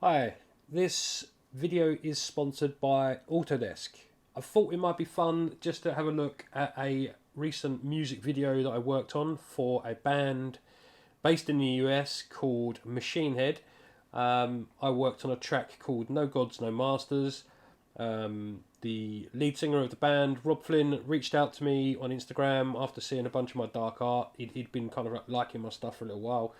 Hi, this video is sponsored by Autodesk. I thought it might be fun just to have a look at a recent music video that I worked on for a band based in the US called Machine Head. I worked on a track called No Gods, No Masters. The lead singer of the band, Rob Flynn, reached out to me on Instagram after seeing a bunch of my dark art. He'd been kind of liking my stuff for a little while.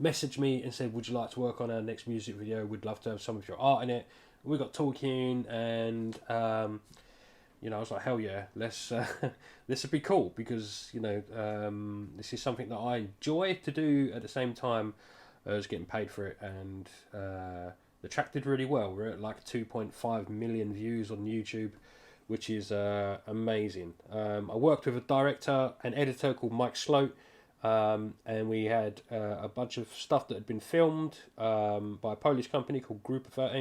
Messaged me and said, would you like to work on our next music video? We'd love to have some of your art in it. We got talking and I was like, hell yeah, let's this would be cool because this is something that I enjoy to do at the same time as getting paid for it. And the track did really well. We're at like 2.5 million views on YouTube, which is amazing. I worked with a director and editor called Mike Sloat. And we had a bunch of stuff that had been filmed by a Polish company called Grupa.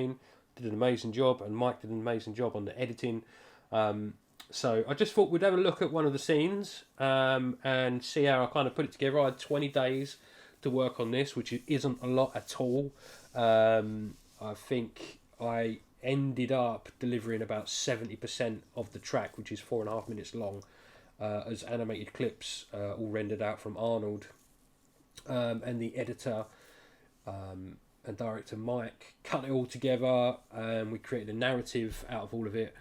Did an amazing job, and Mike did an amazing job on the editing. So I just thought we'd have a look at one of the scenes and see how I kind of put it together. I had 20 days to work on this, which isn't a lot at all. I think I ended up delivering about 70% of the track, which is 4.5 minutes long. As animated clips all rendered out from Arnold, and the editor and director Mike cut it all together, and we created a narrative out of all of it,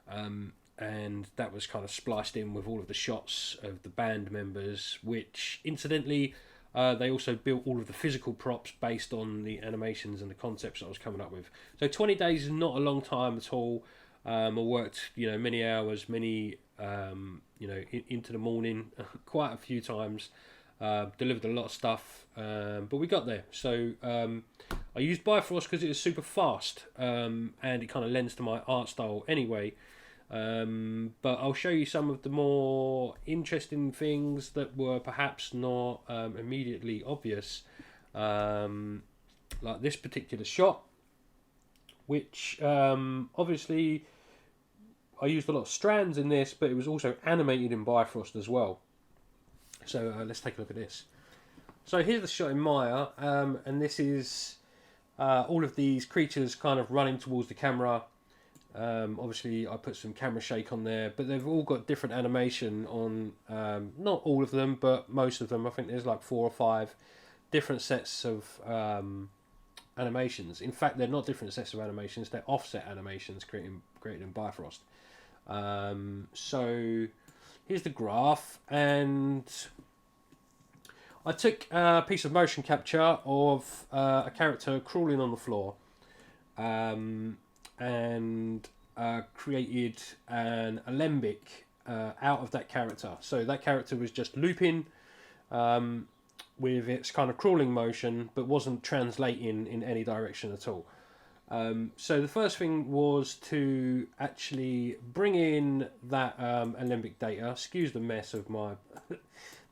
and that was kind of spliced in with all of the shots of the band members, which incidentally they also built all of the physical props based on the animations and the concepts that I was coming up with. So 20 days is not a long time at all. I worked many hours, into the morning quite a few times, delivered a lot of stuff, but we got there. So I used Bifrost because it was super fast, and it kind of lends to my art style anyway. But I'll show you some of the more interesting things that were perhaps not immediately obvious, like this particular shot, which obviously I used a lot of strands in this, but it was also animated in Bifrost as well. So let's take a look at this. So here's the shot in Maya, and this is all of these creatures kind of running towards the camera. Obviously I put some camera shake on there, but they've all got different animation on, not all of them, but most of them. I think there's like 4 or 5 different sets of animations. In fact, they're not different sets of animations, they're offset animations created in Bifrost. So here's the graph, and I took a piece of motion capture of a character crawling on the floor, and created an Alembic out of that character. So that character was just looping with its kind of crawling motion, but wasn't translating in any direction at all. So the first thing was to actually bring in that Alembic data. Excuse the mess of my...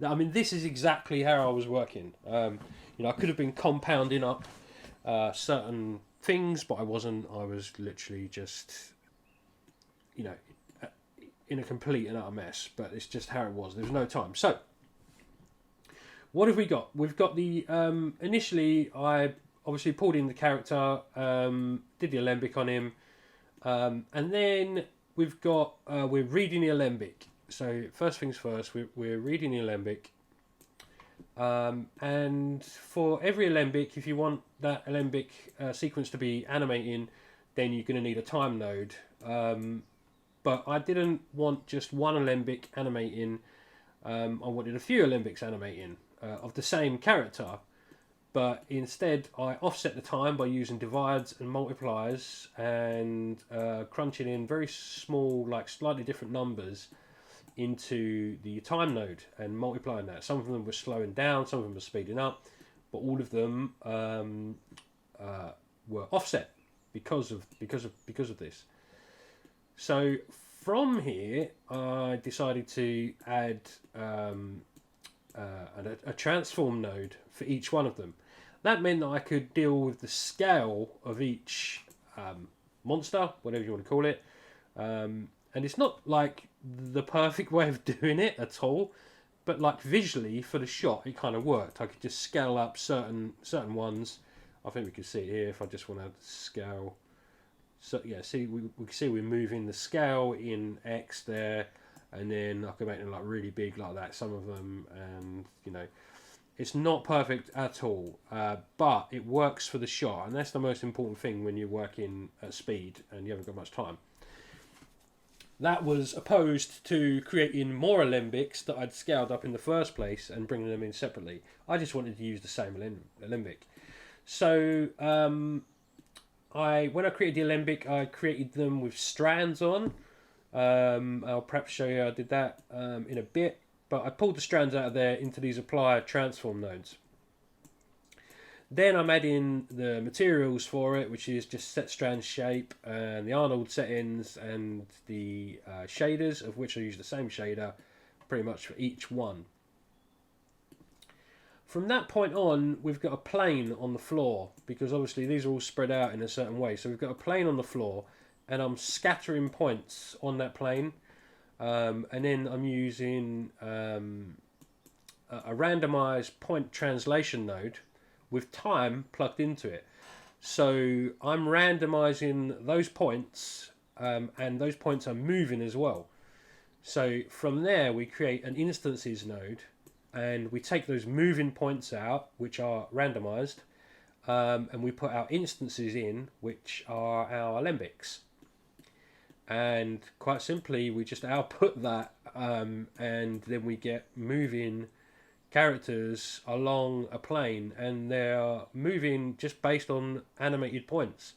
I mean, this is exactly how I was working. I could have been compounding up certain things, but I wasn't. I was literally just, in a complete and utter mess. But it's just how it was. There was no time. So, what have we got? We've got the... initially, I obviously pulled in the character, did the Alembic on him, and then we've got we're reading the Alembic. So first things first, we're reading the Alembic, and for every Alembic, if you want that Alembic sequence to be animating, then you're going to need a time node. But I didn't want just one Alembic animating. I wanted a few Alembics animating of the same character. But instead, I offset the time by using divides and multipliers and crunching in very small, like slightly different numbers into the time node and multiplying that. Some of them were slowing down, some of them were speeding up, but all of them were offset because of this. So from here, I decided to add a transform node for each one of them. That meant that I could deal with the scale of each monster, whatever you want to call it. And it's not like the perfect way of doing it at all, but like visually for the shot, it kind of worked. I could just scale up certain ones I think we can see it here if I just want to scale. So yeah, see, we can see we're moving the scale in X there, and then I can make them like really big like that, some of them, and you know, it's not perfect at all, but it works for the shot, and that's the most important thing when you're working at speed and you haven't got much time. That was opposed to creating more Alembics that I'd scaled up in the first place and bringing them in separately. I just wanted to use the same Alembic. So when I created the Alembic, I created them with strands on. I'll perhaps show you how I did that in a bit. But I pulled the strands out of there into these apply transform nodes. Then I'm adding the materials for it, which is just set strand shape and the Arnold settings and the shaders, of which I use the same shader pretty much for each one. From that point on, we've got a plane on the floor, because obviously these are all spread out in a certain way. So we've got a plane on the floor, and I'm scattering points on that plane. And then I'm using a randomized point translation node with time plugged into it. So I'm randomizing those points, and those points are moving as well. So from there, we create an instances node, and we take those moving points out, which are randomized, and we put our instances in, which are our Alembics. And quite simply, we just output that, and then we get moving characters along a plane, and they're moving just based on animated points.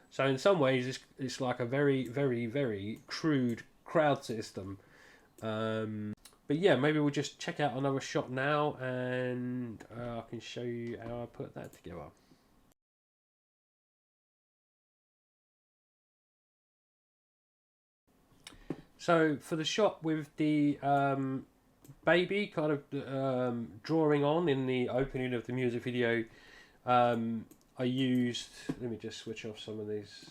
So in some ways, it's like a very, very, very crude crowd system. But yeah, maybe we'll just check out another shot now, and I can show you how I put that together. So for the shot with the baby kind of drawing on in the opening of the music video, I used, let me just switch off some of these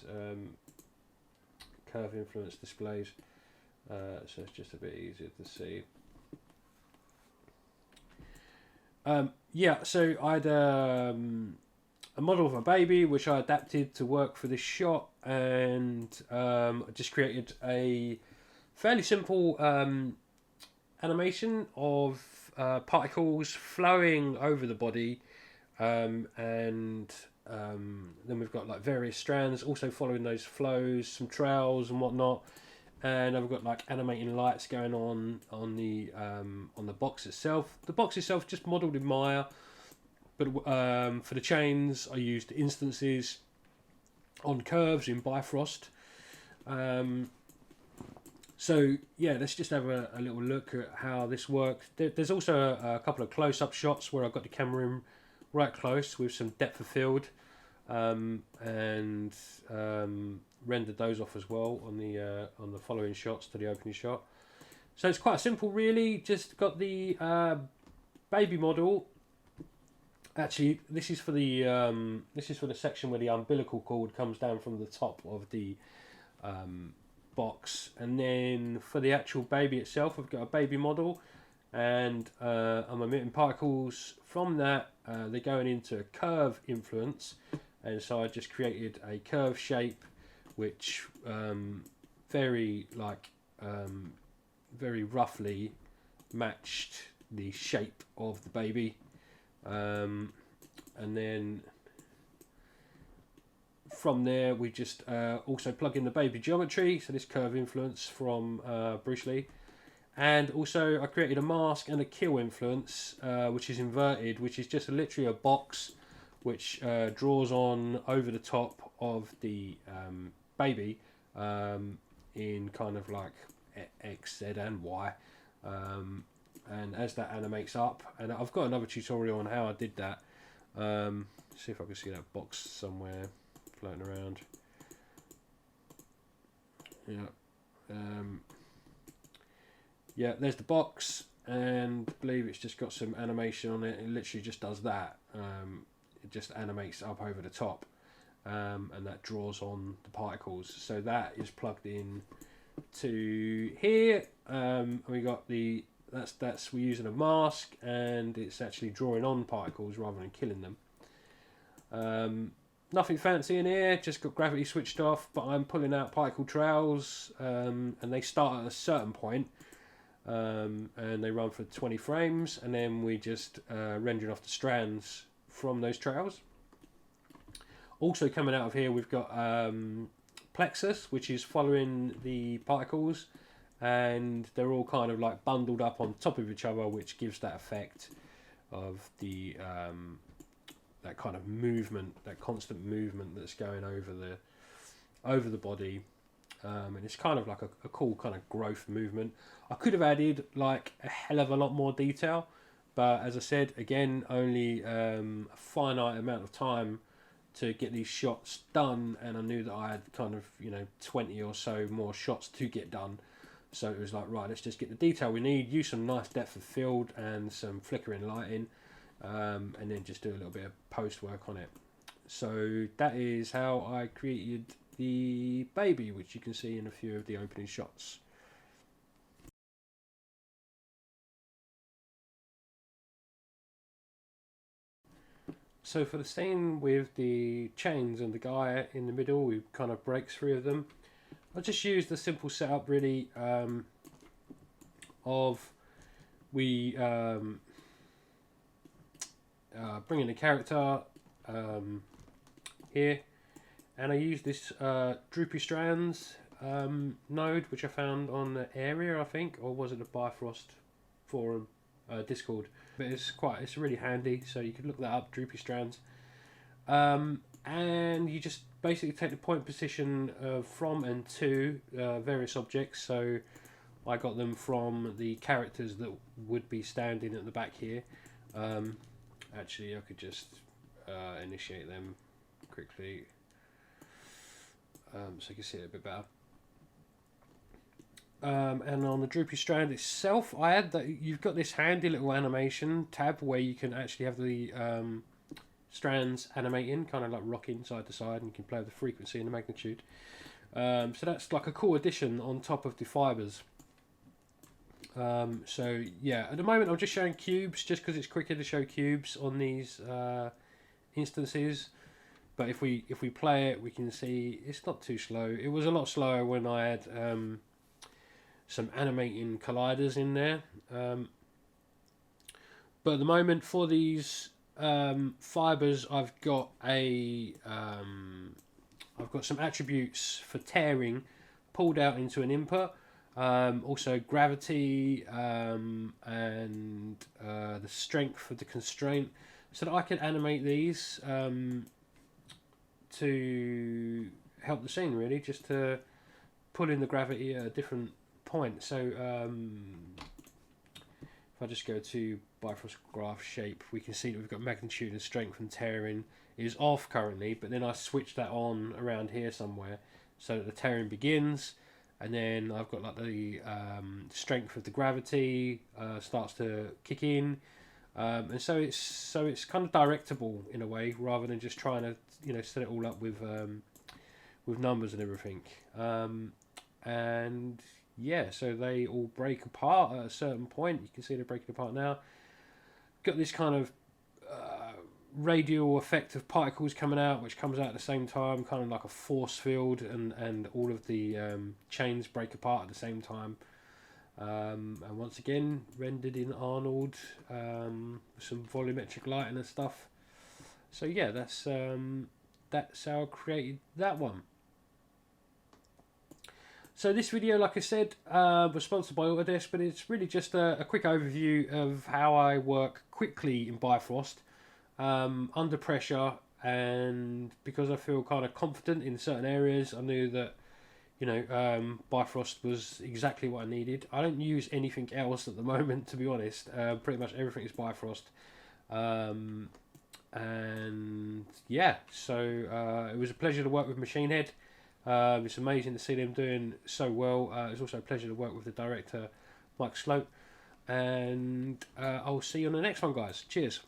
curve influence displays, so it's just a bit easier to see. Yeah, so I had a model of a baby which I adapted to work for this shot, and I just created a fairly simple animation of particles flowing over the body, and then we've got like various strands also following those flows, some trails and whatnot, and I've got like animating lights going on the box itself. The box itself just modelled in Maya, but for the chains I used instances on curves in Bifrost. So yeah, let's just have a little look at how this works. There's also a couple of close-up shots where I've got the camera in right close with some depth of field, and rendered those off as well on the following shots to the opening shot. So it's quite simple, really. Just got the baby model. Actually, this is for the section where the umbilical cord comes down from the top of the box, and then for the actual baby itself, I've got a baby model, and I'm emitting particles from that. They're going into a curve influence, and so I just created a curve shape which very roughly matched the shape of the baby, and then from there we just also plug in the baby geometry, so this curve influence from Bruce Lee, and also I created a mask and a kill influence, which is inverted, which is just literally a box which draws on over the top of the baby in kind of like X, Z and Y, and as that animates up, and I've got another tutorial on how I did that. See if I can see that box somewhere floating around. Yeah, yeah, there's the box, and I believe it's just got some animation on it. It literally just does that. It just animates up over the top, and that draws on the particles. So that is plugged in to here. We got the we're using a mask, and it's actually drawing on particles rather than killing them. Nothing fancy in here, just got gravity switched off, but I'm pulling out particle trails, and they start at a certain point, and they run for 20 frames, and then we just rendering off the strands from those trails. Also coming out of here, we've got plexus, which is following the particles, and they're all kind of like bundled up on top of each other, which gives that effect of the that kind of movement, that constant movement that's going over the body, and it's kind of like a cool kind of growth movement. I could have added like a hell of a lot more detail, but as I said, again, only a finite amount of time to get these shots done, and I knew that I had kind of 20 or so more shots to get done. So it was like, right, let's just get the detail we need, use some nice depth of field and some flickering lighting, and then just do a little bit of post work on it. So that is how I created the baby, which you can see in a few of the opening shots. So for the scene with the chains and the guy in the middle, we kind of breaks through of them. I just used the simple setup really of we bring in a character here, and I use this droopy strands node, which I found on the area, I think, or was it the Bifrost forum Discord, but it's really handy, so you could look that up, droopy strands, and you just basically take the point position from and to various objects. So I got them from the characters that would be standing at the back here. Actually, I could just initiate them quickly, so you can see it a bit better. And on the droopy strand itself, I had that. You've got this handy little animation tab where you can actually have the strands animating, kind of like rocking side to side, and you can play with the frequency and the magnitude. So that's like a cool addition on top of the fibers. So yeah, at the moment I'm just showing cubes, just because it's quicker to show cubes on these instances. But if we play it, we can see it's not too slow. It was a lot slower when I had some animating colliders in there. But at the moment, for these fibers, I've got some attributes for tearing pulled out into an input. Also gravity and the strength of the constraint, so that I can animate these to help the scene, really, just to pull in the gravity at a different point. So if I just go to Bifrost Graph shape, we can see that we've got magnitude and strength and tearing is off currently, but then I switch that on around here somewhere so that the tearing begins, and then I've got like the strength of the gravity starts to kick in, and so it's kind of directable in a way, rather than just trying to set it all up with numbers and everything. And yeah, so they all break apart at a certain point. You can see they're breaking apart now. Got this kind of radial effect of particles coming out, which comes out at the same time, kind of like a force field, and all of the chains break apart at the same time. And once again, rendered in Arnold, with some volumetric lighting and stuff. So yeah, that's how I created that one. So this video, like I said, was sponsored by Autodesk, but it's really just a quick overview of how I work quickly in Bifrost under pressure, and because I feel kind of confident in certain areas, I knew that Bifrost was exactly what I needed. I don't use anything else at the moment, to be honest. Pretty much everything is Bifrost. And yeah, so it was a pleasure to work with Machine Head. It's amazing to see them doing so well. It's also a pleasure to work with the director, Mike Sloat. And I'll see you on the next one, guys. Cheers.